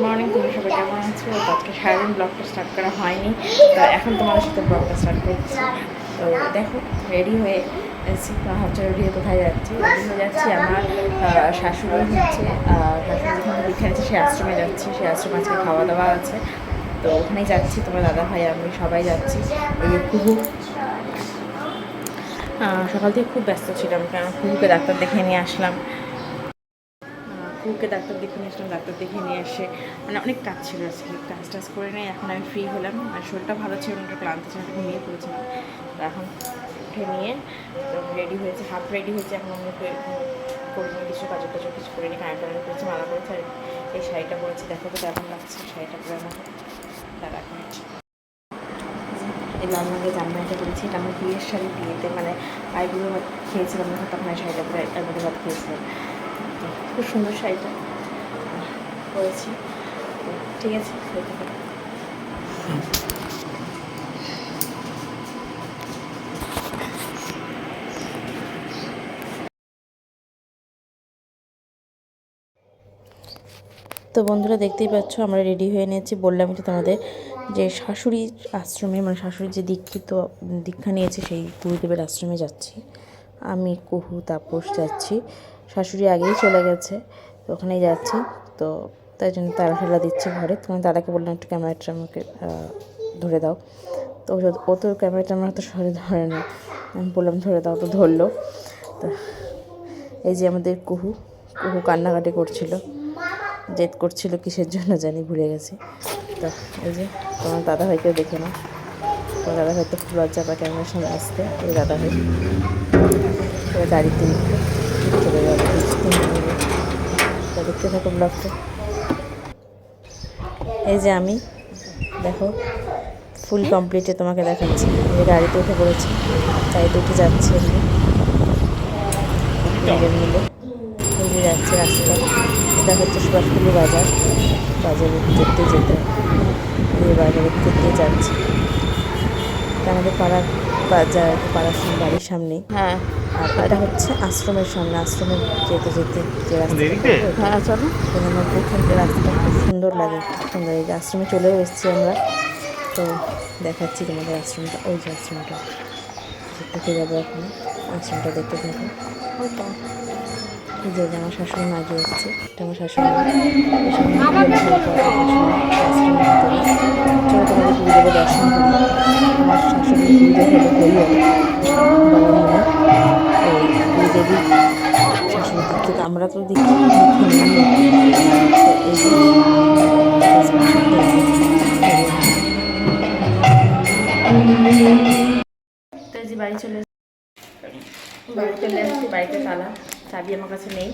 Morning, তোমরা সবাই কেমন আছো? তো আজকে সারাদিন ব্লগটা স্টার্ট করা হয়নি, তো এখন তোমাদের সাথে ব্লগটা স্টার্ট করছি। তো দেখো, রেডি হয়ে এসেছি। তো হচ্ছে রেডি হয়ে কোথায় যাচ্ছি? রেডি হয়ে যাচ্ছি আমার শাশুড়ি হচ্ছে শাশুড়ি যেখানে দীক্ষা আছে সেই আশ্রমে যাচ্ছি। সেই আশ্রমে আজকে খাওয়া দাওয়া আছে, তো ওখানেই যাচ্ছি। তোমার দাদা ভাই আমি সবাই যাচ্ছি। এই যে কুহু, সকাল থেকে খুব ব্যস্ত ছিলাম, কারণ কুহুকে ডাক্তার দেখে নিয়ে আসলাম। কুকুরকে ডাক্তার দেখে নিয়ে আসলাম। ডাক্তার দেখে নিয়ে এসে মানে অনেক কাজ ছিল আজকে, কাজ টাজ করে নিয়ে এখন আমি ফ্রি হলাম। আর শরীরটা ভালো ছিল না, ক্লান্ত ছিল, ঘুমিয়ে পড়েছিলাম। তো এখন উঠে নিয়ে তো রেডি হয়েছে, হাফ রেডি হয়েছে। এখন আমি করে নিয়ে কিছু কাজের টাজও কিছু করে নিয়ে কানেক্ট করেছি, মালা করেছে। আর এই শাড়িটা পরেছি, দেখো তো কেমন লাগছে শাড়িটা পরে আমাকে। তার এক মিনিট, এই লাল রঙের জামদানিটা করেছি। এটা আমার বিয়ের শাড়ি, বিয়েতে মানে পাইগুলো ভাত খেয়েছিলাম না, তখন এই শাড়িটা পরে এর ভাত খেয়েছিলাম। খুব সুন্দর শাড়িটা পরেছি। ঠিক আছে, তো বন্ধুরা দেখতেই পাচ্ছ আমরা রেডি হয়ে নিয়েছি। বললাম তো তোমাদের যে শাশুড়ি আশ্রমে, মানে শাশুড়ি যে দীক্ষা নিয়েছে সেই গুরুদেবের আশ্রমে যাচ্ছি। আমি, কুহু, তাপস যাচ্ছি। শাশুড়ি আগেই চলে গেছে, তো ওখানেই যাচ্ছি। তো তাই জন্য তাড়াহুড়া দিচ্ছে ঘরে। তোমার দাদাকে বললাম একটু ক্যামেরাটা আমাকে ধরে দাও। তো ও তো ক্যামেরাটা আমার তো সরে ধরে না, আমি বললাম ধরে দাও, তো ধরলো। তো এই যে আমাদের কুহু কান্নাকাটি করছিল, জেদ করছিল কিসের জন্য জানি, ভুলে গেছি। তো এই যে তোমার দাদাভাইকেও দেখে নাও। তোমার দাদাভাই তো খুব লজ্জা পায় ক্যামেরার সামনে আসতে। ওই দাদাভাই ওরা গাড়িতে চলে যাবে, তো দেখতে থাকো ব্লগটা। এই যে আমি, দেখো ফুল কমপ্লিটে তোমাকে দেখাচ্ছি। যে গাড়িতে উঠে পড়েছি, গাড়িতে উঠে যাচ্ছি আমি মিলে। এই যে যাচ্ছে রাস্তা, এটা হচ্ছে সুভাষপল্লী বাজার। বাজারের ভিতর দিয়ে যেতে, এই বাজারের ভিতর দিয়ে যাচ্ছি। আমাদের পাড়ার বাজার, পাড়ার বাড়ির সামনেই। হ্যাঁ, আর এটা হচ্ছে আশ্রমের সামনে। আশ্রমে যেতে যেতে যে রাস্তা, হ্যাঁ চলো, আমার ওখানকার রাস্তাটা খুব সুন্দর লাগে, খুব সুন্দর। এই যে আশ্রমে চলেও এসেছি আমরা। তো দেখাচ্ছি তোমাদের আশ্রমটা। ওই যে আশ্রমটা, ঢুকে যাবো এখন। আশ্রমটা দেখতে থাকো। এই যে আমার শাশুড়ি মা গিয়ে এসছে, এটা আমার শাশুড়ি মা। আশ্রমের ভিতরে চলো তোমাদের গুরুদেবের দর্শন করি। আমার শাশুড়ি গুরুদেব হলো হরিও বাবামণি, ওই গুরুদেবী শাশুড়ির দিক থেকে। আমরা তো দেখি এই যে তো এই যে বাড়ি চলে আসছি। বাড়িতে তালা, চাবি আমার কাছে নেই।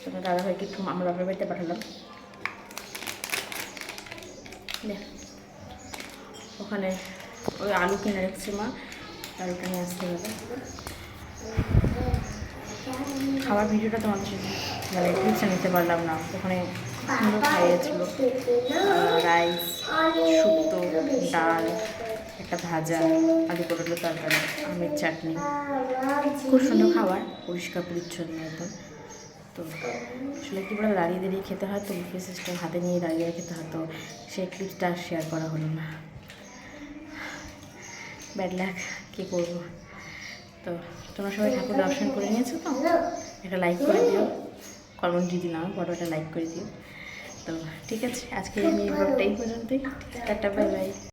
তোমার দাদাভাইকে একটু আমার বাপের বাড়িতে পাঠালাম। ওখানে ওই আলু কিনে রেখেছে মা, আলুটা নিয়ে আসতে হবে। খাবার ভিডিওটা তোমাদের সাথে মানে ক্লিপসে নিতে পারলাম না। ওখানে সুন্দর খাইয়েছিল, রাইস, শুক্তো, ডাল, একটা ভাজা, আলু পটলের তরকারি, আমের চাটনি। খুব সুন্দর খাবার, পরিষ্কার পরিচ্ছন্ন একদম। তো আসলে কী বলে, দাঁড়িয়ে দাঁড়িয়ে খেতে হয়, তো বুফে সিস্টেম হাতে নিয়ে দাঁড়িয়ে খেতে হয়। তো সেই ক্লিপসটা শেয়ার করা হলো না, ব্যাড লাক, কী করবো। তো তোমরা সবাই ঠাকুর দর্শন করে নিয়েছো তো? একটা লাইক করে দিও, কমেন্ট যদি নাও বড় একটা লাইক করে দিও। তো ঠিক আছে, আজকে আমি ব্লগটা এই পর্যন্তই। Tata, bye bye.